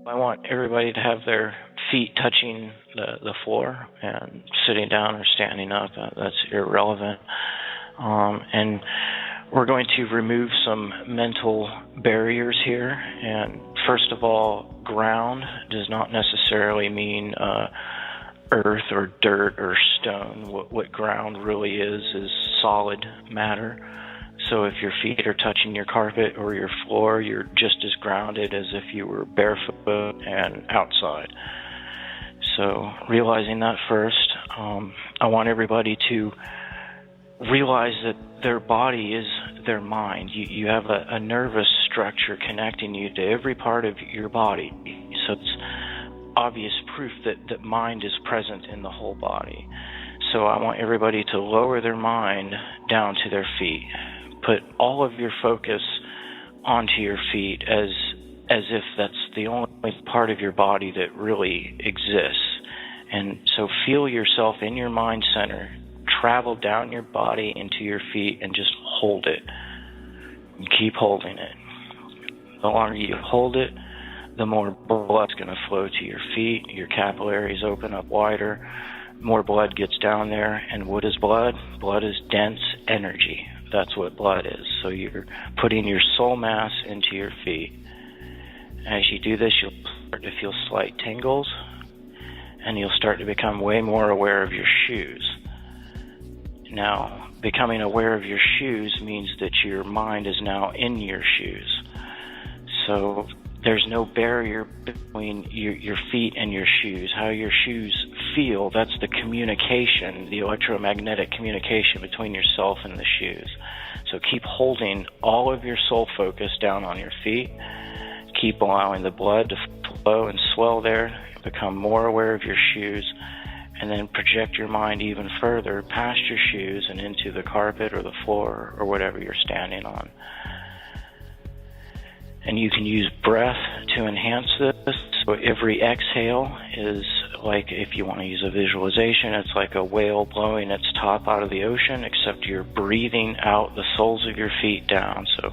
I want everybody to have their feet touching the floor, and sitting down or standing up, that's irrelevant. And we're going to remove some mental barriers here. And first of all, ground does not necessarily mean earth or dirt or stone. What ground really is solid matter. So if your feet are touching your carpet or your floor, you're just as grounded as if you were barefoot and outside. So realizing that first, I want everybody to realize that their body is their mind. You have a nervous structure connecting you to every part of your body. So it's obvious proof that mind is present in the whole body. So I want everybody to lower their mind down to their feet. Put all of your focus onto your feet as if that's the only part of your body that really exists. And so feel yourself in your mind center, travel down your body into your feet, and just hold it. And keep holding it. The longer you hold it, the more blood's going to flow to your feet. Your capillaries open up wider. More blood gets down there. And what is blood? Blood is dense energy. That's what blood is. So you're putting your soul mass into your feet. As you do this, you'll start to feel slight tingles, and you'll start to become way more aware of your shoes. Now, becoming aware of your shoes means that your mind is now in your shoes. So there's no barrier between your feet and your shoes. How your shoes feel, that's the communication, the electromagnetic communication between yourself and the shoes. So keep holding all of your soul focus down on your feet. Keep allowing the blood to flow and swell there. Become more aware of your shoes, and then project your mind even further past your shoes and into the carpet or the floor or whatever you're standing on. And you can use breath to enhance this. So every exhale is like, if you want to use a visualization, it's like a whale blowing its top out of the ocean, except you're breathing out the soles of your feet down. So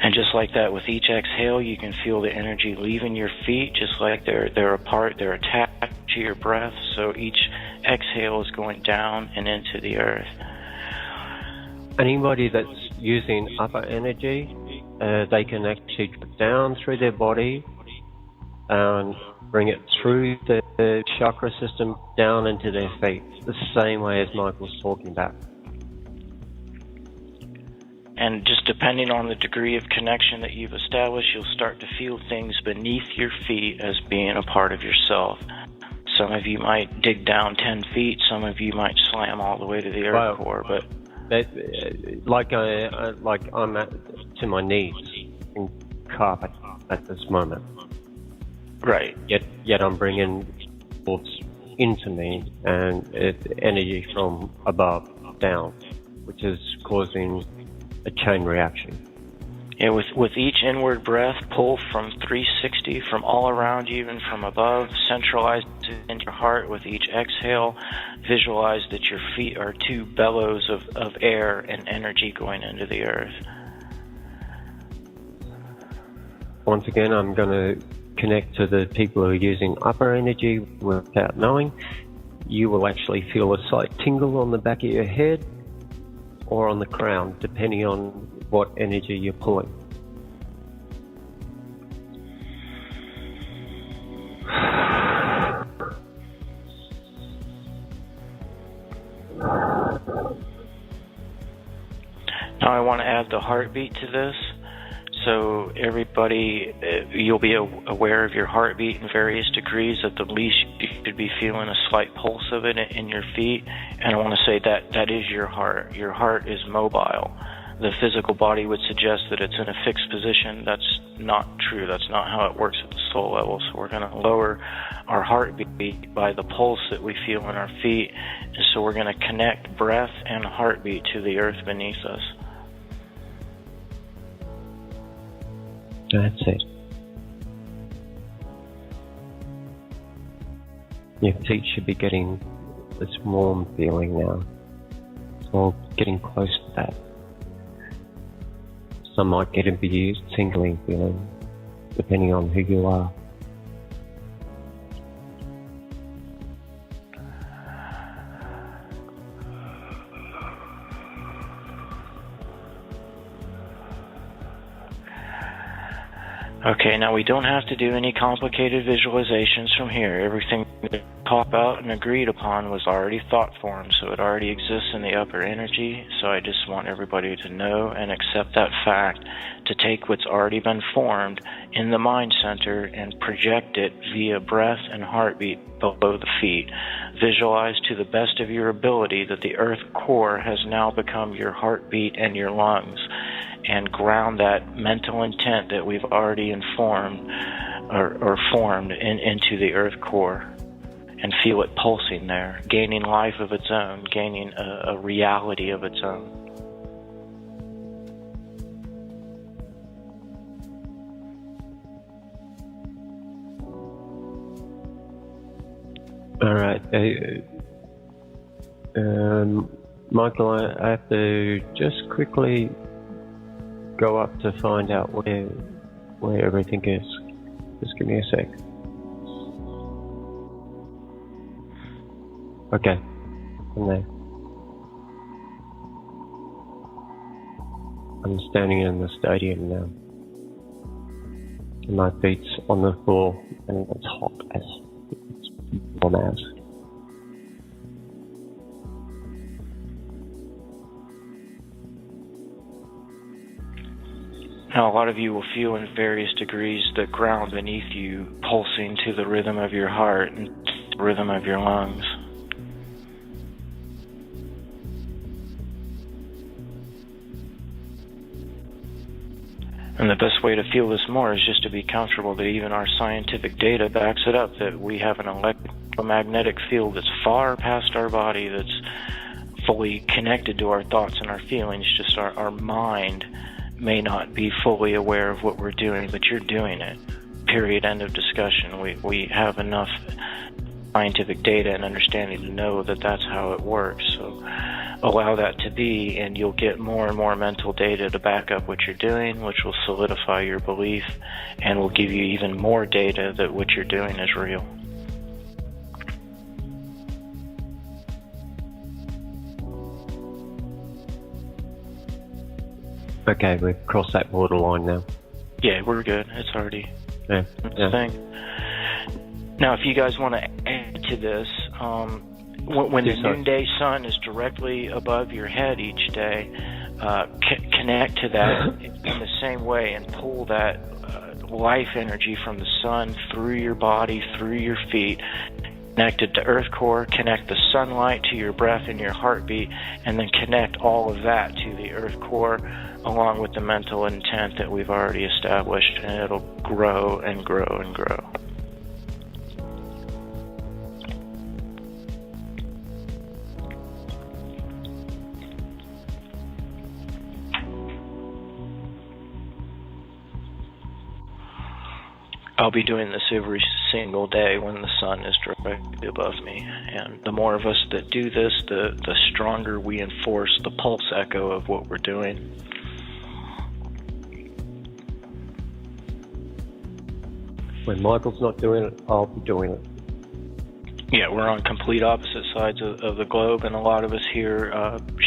and just like that, with each exhale, you can feel the energy leaving your feet, just like they're apart, they're attached to your breath. So each exhale is going down and into the earth. Anybody that's using upper energy, they can actually drip down through their body and bring it through the chakra system down into their feet, the same way as Michael's talking about. And just depending on the degree of connection that you've established, you'll start to feel things beneath your feet as being a part of yourself. Some of you might dig down 10 feet, some of you might slam all the way to the earth core, but like I'm at to my knees in carpet at this moment. Right. Yet I'm bringing thoughts into me, and it's energy from above down, which is causing a chain reaction. Yeah, with each inward breath, pull from 360 from all around you and from above, centralize it into your heart. With each exhale, visualize that your feet are two bellows of air and energy going into the earth. Once again, I'm going to connect to the people who are using upper energy without knowing. You will actually feel a slight tingle on the back of your head or on the crown, depending on what energy you're pulling. Now I want to add the heartbeat to this. So everybody, you'll be aware of your heartbeat in various degrees. At the least, you should be feeling a slight pulse of it in your feet. And I want to say that is your heart. Your heart is mobile. The physical body would suggest that it's in a fixed position. That's not true. That's not how it works at the soul level. So we're going to lower our heartbeat by the pulse that we feel in our feet. And so we're going to connect breath and heartbeat to the earth beneath us. That's it. Your feet should be getting this warm feeling now, or getting close to that. Some might get a bit tingling feeling, depending on who you are. Okay, now we don't have to do any complicated visualizations from here. Everything that talked about and agreed upon was already thought formed, so it already exists in the upper energy. So I just want everybody to know and accept that fact, to take what's already been formed in the mind center and project it via breath and heartbeat below the feet. Visualize to the best of your ability that the earth core has now become your heartbeat and your lungs, and ground that mental intent that we've already informed or formed into the earth core, and feel it pulsing there, gaining life of its own, gaining a reality of its own. All right. Michael, I have to just quickly go up to find out where everything is. Just give me a sec. Okay, I'm there. I'm standing in the stadium now. And my feet's on the floor, and it's hot as it's warm as. Now, a lot of you will feel in various degrees the ground beneath you pulsing to the rhythm of your heart and the rhythm of your lungs. And the best way to feel this more is just to be comfortable that even our scientific data backs it up, that we have an electromagnetic field that's far past our body, that's fully connected to our thoughts and our feelings. Just our mind may not be fully aware of what we're doing, but you're doing it. Period. End of discussion. We have enough scientific data and understanding to know that that's how it works. So allow that to be, and you'll get more and more mental data to back up what you're doing, which will solidify your belief and will give you even more data that what you're doing is real. Okay, we've crossed that borderline now. Yeah, we're good. It's already yeah. thing. Now, if you guys want to add to this, when the noonday sun is directly above your head each day, connect to that in the same way and pull that life energy from the sun through your body, through your feet, connected to earth core, connect the sunlight to your breath and your heartbeat, and then connect all of that to the earth core along with the mental intent that we've already established, and it'll grow and grow and grow. I'll be doing this every single day when the sun is directly above me. And the more of us that do this, the stronger we enforce the pulse echo of what we're doing. When Michael's not doing it, I'll be doing it. Yeah, we're on complete opposite sides of the globe, and a lot of us here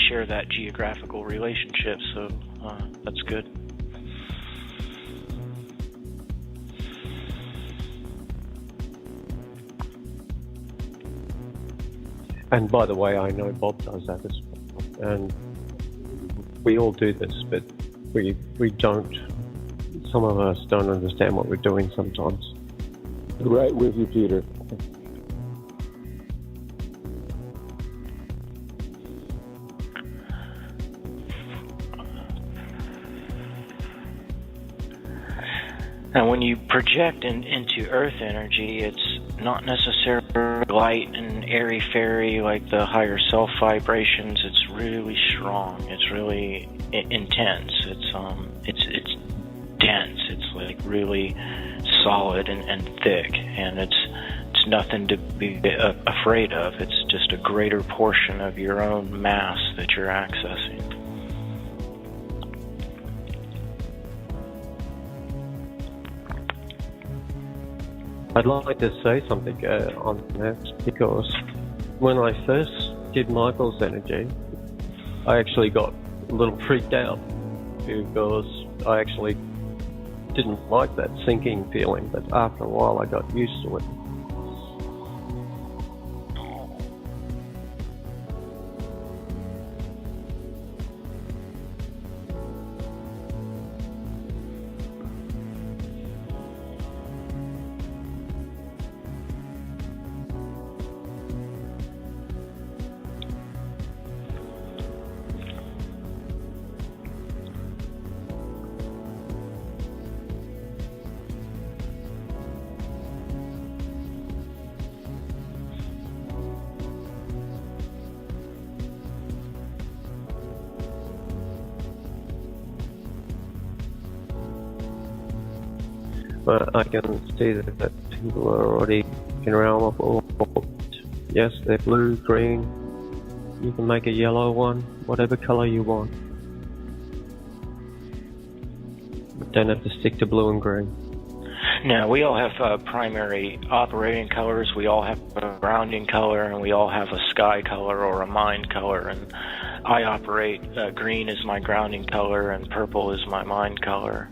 share that geographical relationship, so that's good. And by the way, I know Bob does that as well. And we all do this, but we don't, some of us don't understand what we're doing sometimes. Right with you, Peter. And when you project into earth energy, it's not necessarily light and airy-fairy like the higher self vibrations. It's really strong. It's really intense. It's dense. It's like really solid and thick, and it's it's nothing to be afraid of. It's just a greater portion of your own mass that you're accessing. I'd like to say something on that, because when I first did Michael's energy, I actually got a little freaked out because I actually didn't like that sinking feeling, but after a while I got used to it. But I can see that people are already in the realm of orbs. Yes, they're blue, green. You can make a yellow one, whatever color you want. But don't have to stick to blue and green. No, we all have primary operating colors. We all have a grounding color, and we all have a sky color or a mind color. And I operate green is my grounding color, and purple is my mind color.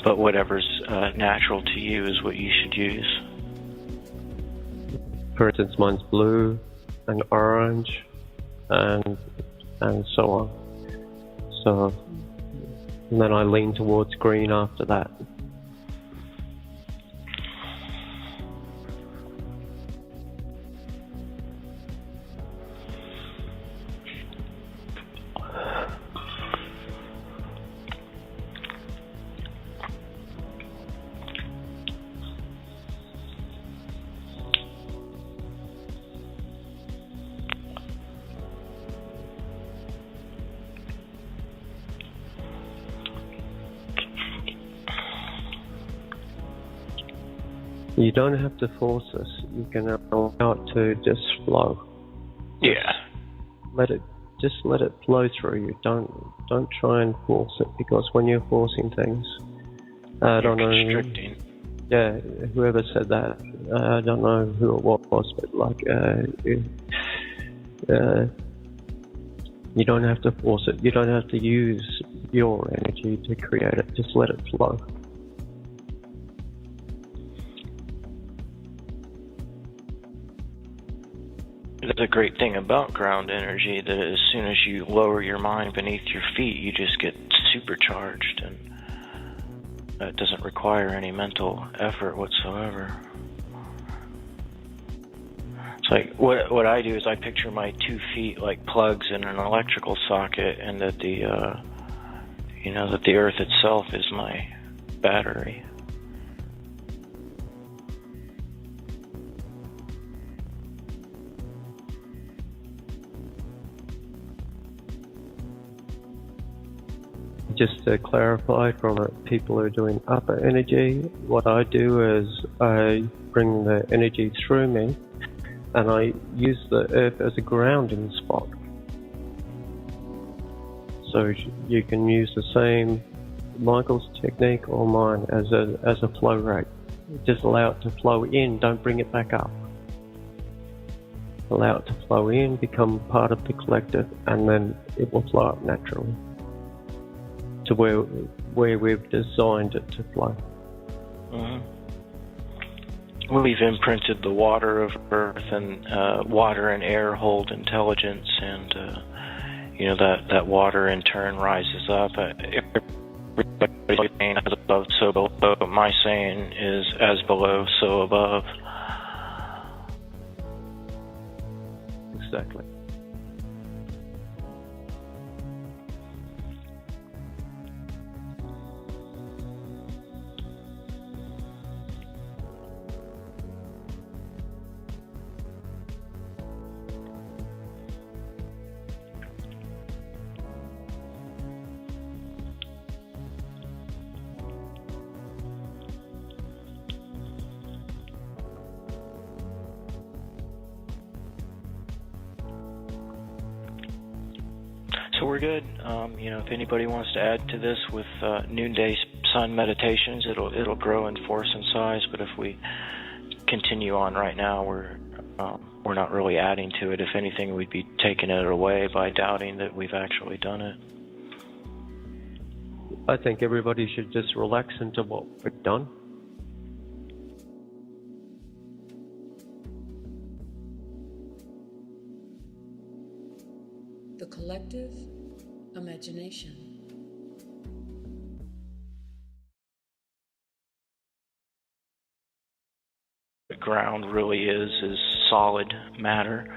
But whatever's natural to you is what you should use. For instance, mine's blue and orange and so on. So, and then I lean towards green after that. You don't have to force this. You can allow it to just flow. Yeah. Let it flow through you. Don't try and force it, because when you're forcing things, I don't know. Constricting. Yeah, whoever said that, I don't know who it was, but like, you don't have to force it. You don't have to use your energy to create it. Just let it flow. That's a great thing about ground energy, that as soon as you lower your mind beneath your feet, you just get supercharged, and it doesn't require any mental effort whatsoever. It's like, what I do is I picture my 2 feet like plugs in an electrical socket, and that that the earth itself is my battery. Just to clarify from people who are doing upper energy, what I do is I bring the energy through me and I use the earth as a grounding spot. So you can use the same Michael's technique or mine as a flow rate. Just allow it to flow in, don't bring it back up. Allow it to flow in, become part of the collective, and then it will flow up naturally to where we've designed it to flow. Mm-hmm. We've imprinted the water of Earth, and water and air hold intelligence, and that water in turn rises up. As above, so below. My saying is, as below, so above. Exactly. So we're good. If anybody wants to add to this with noonday sun meditations, it'll grow in force and size. But if we continue on right now, we're not really adding to it. If anything, we'd be taking it away by doubting that we've actually done it. I think everybody should just relax into what we've done. The collective imagination. The ground really is solid matter.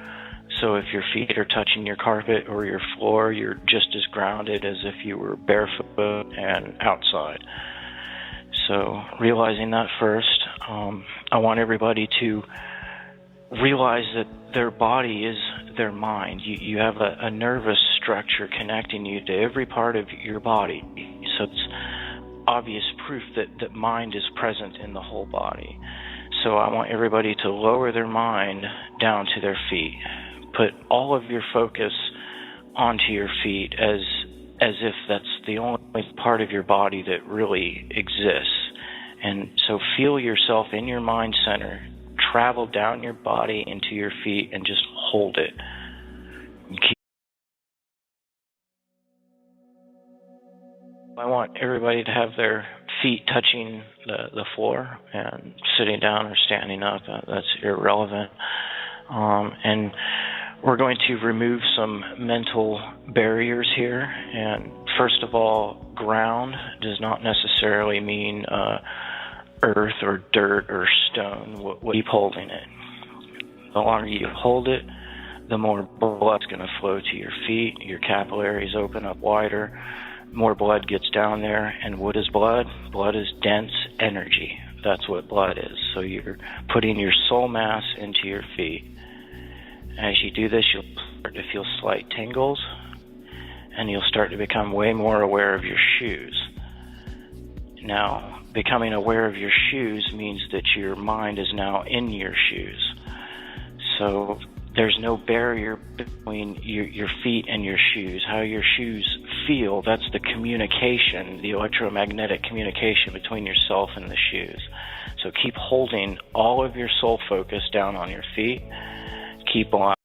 So if your feet are touching your carpet or your floor, you're just as grounded as if you were barefoot and outside. So realizing that first, I want everybody to realize that their body is their mind. You have a nervous structure connecting you to every part of your body. So it's obvious proof that mind is present in the whole body. So I want everybody to lower their mind down to their feet. Put all of your focus onto your feet as if that's the only part of your body that really exists. And so feel yourself in your mind center, travel down your body into your feet and just hold it. I want everybody to have their feet touching the floor, and sitting down or standing up, that's irrelevant. And we're going to remove some mental barriers here. And first of all, ground does not necessarily mean earth or dirt or stone. Keep holding it. The longer you hold it, the more blood's going to flow to your feet. Your capillaries open up wider. More blood gets down there. And what is blood? Blood is dense energy. That's what blood is. So you're putting your soul mass into your feet. As you do this, you'll start to feel slight tingles, and you'll start to become way more aware of your shoes. Now, becoming aware of your shoes means that your mind is now in your shoes. So there's no barrier between your feet and your shoes. How your shoes feel, that's the communication, the electromagnetic communication between yourself and the shoes. So keep holding all of your soul focus down on your feet. Keep allowing